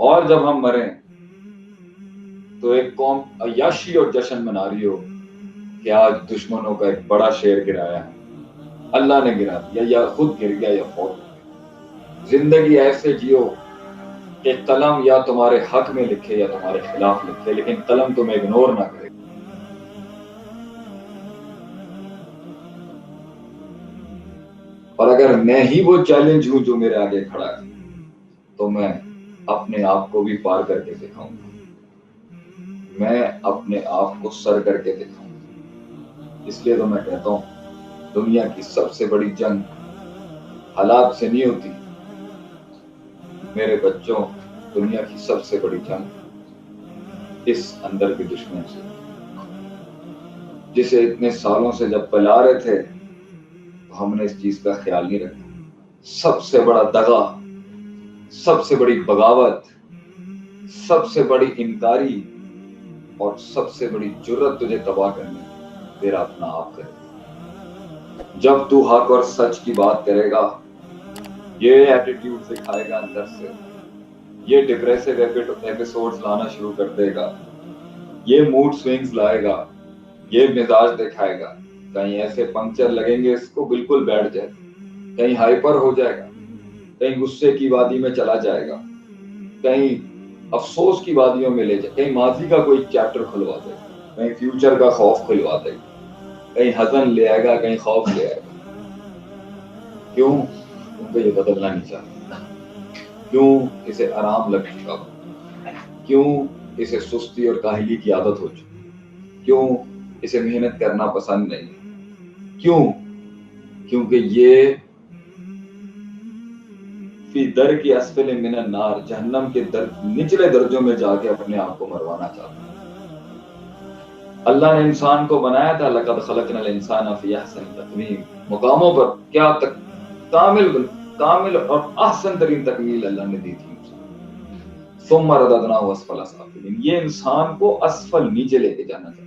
اور جب ہم مریں تو ایک قوم عیاشی اور جشن منا رہی ہو کہ آج دشمنوں کا ایک بڑا شیر گرایا ہے، اللہ نے گرا دیا یا خود گر گیا یا فوت ہو گیا۔ زندگی ایسے جیو کہ قلم یا تمہارے حق میں لکھے یا تمہارے خلاف لکھے، لیکن قلم تمہیں اگنور نہ کرے۔ اور اگر میں ہی وہ چیلنج ہوں جو میرے آگے کھڑا ہے تو میں اپنے آپ کو بھی پار کر کے دکھاؤں گا، میں اپنے آپ کو سر کر کے دکھاؤں گا۔ اس لیے تو میں کہتا ہوں دنیا کی سب سے بڑی جنگ حالات سے نہیں ہوتی میرے بچوں، دنیا کی سب سے بڑی جنگ اس اندر کے دشمن سے، جسے اتنے سالوں سے جب پلا رہے تھے تو ہم نے اس چیز کا خیال نہیں رکھا۔ سب سے بڑا دغا، سب سے بڑی بغاوت، سب سے بڑی انکاری اور سب سے بڑی جرت تجھے تباہ کرنے کی تیرا اپنا آپ کرے۔ جب تو حق اور سچ کی بات کرے گا، یہ ایٹیٹیوڈ دکھائے گا اندر سے، یہ ڈپریسو ایپیسوڈز لانا شروع کر دے گا، یہ موڈ سوئنگز لائے گا، یہ مزاج دکھائے گا، کہیں ایسے پنکچر لگیں گے اس کو بالکل بیٹھ جائے، کہیں ہائپر ہو جائے گا، کہیں غصے کی وادی میں چلا جائے گا، کہیں افسوس کی وادیوں میں لے جائے، کہیں ماضی کا کوئی چیپٹر کھلوا دے گا، کہیں فیوچر کا خوف کھلوا دے گا، کہیں حزن لے آئے گا، کہیں خوف لے آئے گا۔ کیوں؟ کیونکہ یہ بدلنا نہیں چاہتا۔ کیوں؟ اسے آرام لگ چکا ہو۔ کیوں؟ اسے سستی اور کاہلی کی عادت ہو چکی۔ کیوں؟ اسے محنت کرنا پسند نہیں۔ کیوں؟ کیونکہ یہ فی در کی اسفل من النار، جہنم کے نچلے درجوں میں جا کے اپنے آپ کو مروانا چاہتا ہے۔ اللہ نے انسان کو بنایا تھا لقد خلقنا الانسان فی احسن تقویم، مقاموں پر کیا کامل اور احسن ترین تکمیل اللہ نے دی تھی ثم رددناہ اسفل سافلین، یہ انسان کو اسفل نیچے لے کے جانا چاہتا ہے،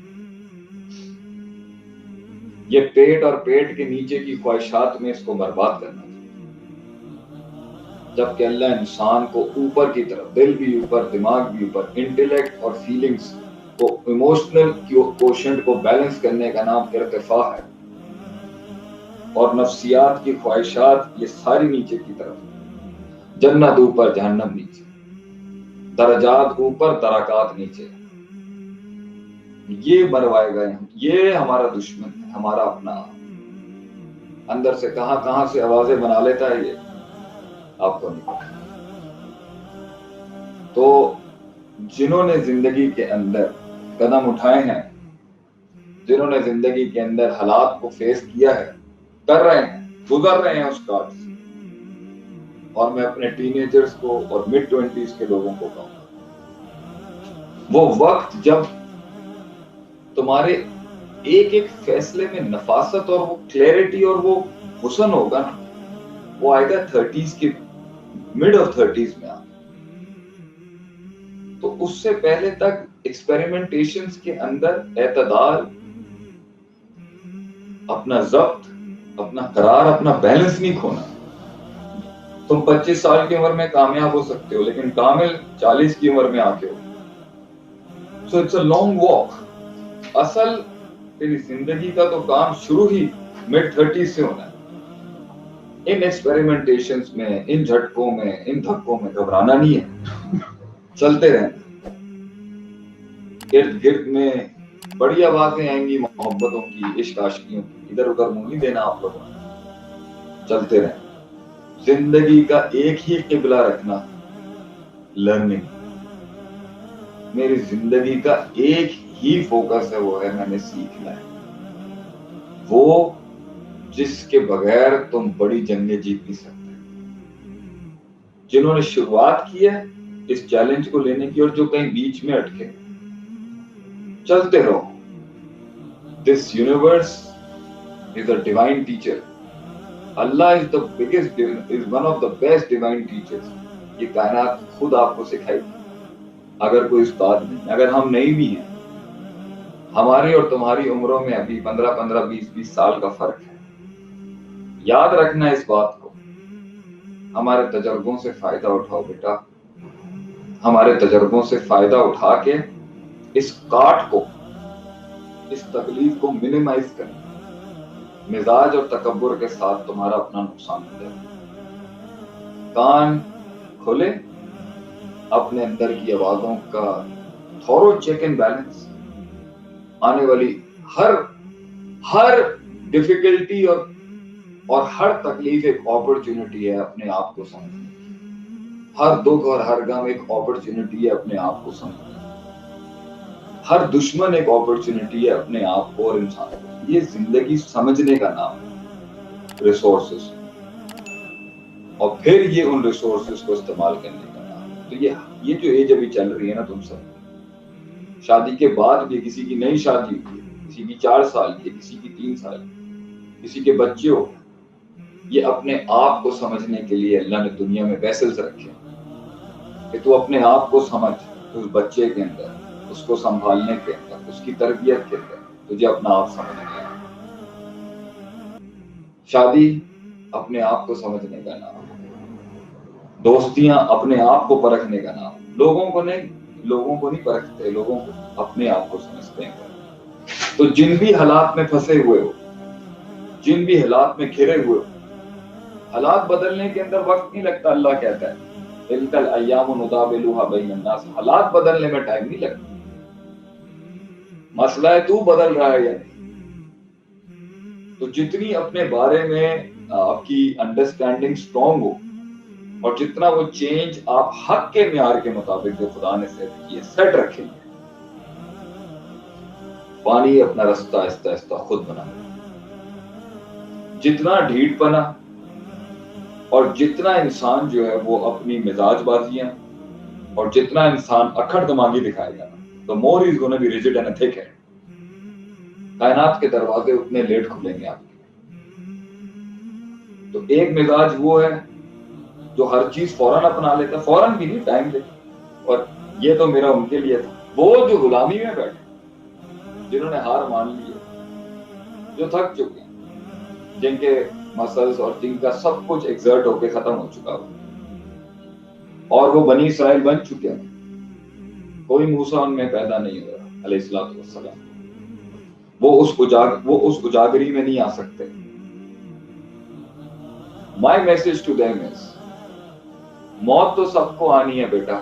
یہ پیٹ اور پیٹ کے نیچے کی خواہشات میں اس کو برباد کرنا چاہتا ہے، جبکہ اللہ انسان کو اوپر کی طرف، دل بھی اوپر، دماغ بھی اوپر، انٹیلیکٹ اور فیلنگز کو، ایموشنل کوشنٹ کو بیلنس کرنے کا نام ارتفاع ہے، اور نفسیات کی خواہشات یہ ساری نیچے کی طرف، جنت اوپر جہنم نیچے، درجات اوپر درکات نیچے، یہ بروائے گئے ہیں۔ یہ ہمارا دشمن ہے، ہمارا اپنا اندر سے کہاں سے آوازیں بنا لیتا ہے یہ آپ کو نہیں پتا۔ تو جنہوں نے زندگی کے اندر قدم اٹھائے ہیں، جنہوں نے زندگی کے اندر حالات کو فیس کیا ہے، کر رہے ہیں، گزر رہے ہیں اس کار سے، اور میں اپنے ٹین ایجرز کو اور مڈ 20s کے لوگوں کو کہوں گا، وہ وقت جب تمہارے ایک ایک فیصلے میں نفاست اور وہ کلیئرٹی اور وہ حسن ہوگا نا، وہ آئے گا 30s کے مڈ اور 30s میں آ، تو اس سے پہلے تک ایکسپیریمنٹیشنز کے اندر اعتدال، اپنا ضبط، اپنا قرار، اپنا بیلنس نہیں کھونا۔ تم 25 سال کی عمر میں کامیاب ہو سکتے ہو، لیکن کامل 40 کی عمر میں آتے ہو۔ So it's a long walk. اصل تیری زندگی کا تو کام شروع ہی مڈ 30s سے ہونا ہے۔ ان ایکسپیریمنٹیشنز میں، ان جھٹکوں میں، ان دھکوں میں گھبرانا نہیں ہے، چلتے رہنا۔ ارد گرد میں بڑی آوازیں آئیں گی محبتوں کی، عشق عاشقیوں کی، ادھر ادھر منہ نہیں دینا آپ لوگوں نے، چلتے رہنا۔ زندگی کا ایک ہی قبلہ رکھنا، لرننگ۔ میری زندگی کا ایک ہی فوکس ہے، وہ ہے میں نے سیکھنا ہے، وہ جس کے بغیر تم بڑی جنگیں جیت نہیں سکتے۔ جنہوں نے شروعات کی ہے اس چیلنج کو لینے کی، اور جو کہیں بیچ میں اٹکے، چلتے رہو۔ This universe is a divine teacher. Allah is the biggest, is one of the best divine teachers. یہ کائنات خود آپ کو سکھائے گی، اگر کوئی استاد نہیں، اگر ہم نہیں بھی ہیں۔ ہماری اور تمہاری عمروں میں ابھی 15 20 سال کا فرق ہے۔ یاد رکھنا اس بات کو، ہمارے تجربوں سے فائدہ اٹھاؤ بیٹا، ہمارے تجربوں سے فائدہ اٹھا کے اس کاٹ کو، اس تکلیف کو منیمائز کریں. مزاج اور تکبر کے ساتھ تمہارا اپنا نقصان ہو جائے. کان کھولے، اپنے اندر کی آوازوں کا تھورو چیک اینڈ بیلنس. آنے والی ہر ڈیفیکلٹی اور ہر تکلیف ایک اپرچونٹی ہے اپنے آپ کو سمجھنے کی. ہر دکھ اور ہر غم ایک اپرچونٹی ہے اپنے آپ کو سمجھنے کی. ہر دشمن ایک اپرچونٹی ہے اپنے آپ کو اور انسان کو. یہ زندگی سمجھنے کا نام ہے، ریسورسز، اور پھر یہ ان ریسورسز کو استعمال کرنے کا نام ہے. تو یہ جو ایج ابھی چل رہی ہے نا تم سب، شادی کے بعد بھی کسی کی نئی شادی ہوئی ہے، کسی کی 4 سال کی، کسی کی 3 سال کی، کسی کے بچے ہو، یہ اپنے آپ کو سمجھنے کے لیے اللہ نے دنیا میں ویسلز رکھے کہ تو اپنے آپ کو سمجھ. اس بچے کے اندر، اس کو سنبھالنے کے اندر، اس کی تربیت کے اندر تجھے اپنا آپ سمجھنے کا. شادی اپنے آپ کو سمجھنے کا نام، دوستیاں اپنے آپ کو پرکھنے کا نام. لوگوں کو نہیں پرکھتے، لوگوں کو اپنے آپ کو سمجھتے ہیں. تو جن بھی حالات میں پھنسے ہوئے ہو، جن بھی حالات میں گھرے ہوئے ہو، حالات بدلنے کے اندر وقت نہیں لگتا. اللہ کہتا ہے تلک الایام نداولها بین الناس. حالات بدلنے میں ٹائم نہیں لگتا. مسئلہ ہے تو بدل رہا ہے یا نہیں. تو جتنی اپنے بارے میں آپ کی انڈرسٹینڈنگ سٹرونگ ہو، اور جتنا وہ چینج آپ حق کے معیار کے مطابق جو خدا نے سیٹ کیے سیٹ رکھیں گے، پانی اپنا رستہ آہستہ آہستہ خود بنا. جتنا ڈھیٹ پنا اور جتنا انسان جو ہے وہ اپنی مزاج بازیاں، اور جتنا انسان اکھڑ دماغی دکھائے گا، تو more is gonna be rigid and thick ہے. کائنات کے دروازے اتنے لیٹ کھلیں گے آپ کے. تو ایک مزاج وہ ہے جو ہر چیز فوراً اپنا لیتا، فوراً بھی نہیں، ٹائم لیتا. اور یہ تو میرا ان کے لیے تھا، وہ جو غلامی میں بیٹھے، جنہوں نے ہار مان لی ہے، جو تھک چکے ہیں، جن کے مسلز اور جن کا سب کچھ ایگزرٹ ہو کے ختم ہو چکا ہو، اور وہ بنی اسرائیل بن چکے ہیں. کوئی موسیٰ ان میں پیدا نہیں ہو رہا علیہ الصلوۃ والسلام. وہ اس اجاگری میں نہیں آ سکتے. My message to them is موت تو سب کو آنی ہے بیٹا.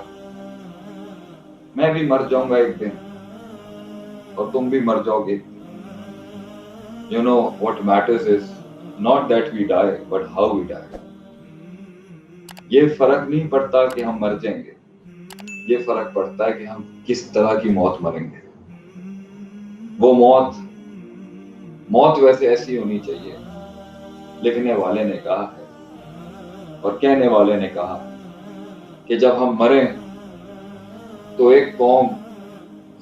میں بھی مر جاؤں گا ایک دن، اور تم بھی مر جاؤ گے. You know what matters is not that we die but how we die. یہ فرق نہیں پڑتا کہ ہم مر جائیں گے، یہ فرق پڑتا ہے کہ ہم کس طرح کی موت مریں گے. وہ موت ویسے ایسی ہونی چاہیے. لکھنے والے نے کہا ہے اور کہنے والے نے کہا کہ جب ہم مریں تو ایک قوم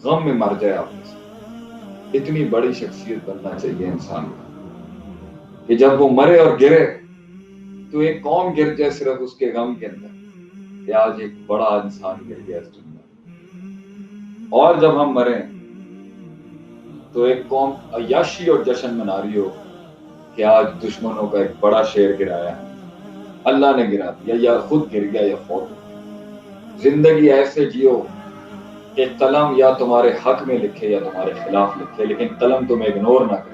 غم میں مر جائے. آپ سے اتنی بڑی شخصیت بننا چاہیے انسان کو کہ جب وہ مرے اور گرے تو ایک قوم گر جائے صرف اس کے غم کے اندر کہ آج ایک بڑا انسان گر گیا اس دنیا. اور جب ہم مریں تو ایک قوم عیاشی اور جشن منا رہی ہو کہ آج دشمنوں کا ایک بڑا شیر گرایا ہے، اللہ نے گرا دیا، یا خود گر گیا یا فوت. زندگی ایسے جیو کہ قلم یا تمہارے حق میں لکھے یا تمہارے خلاف لکھے، لیکن قلم تمہیں اگنور نہ کرے.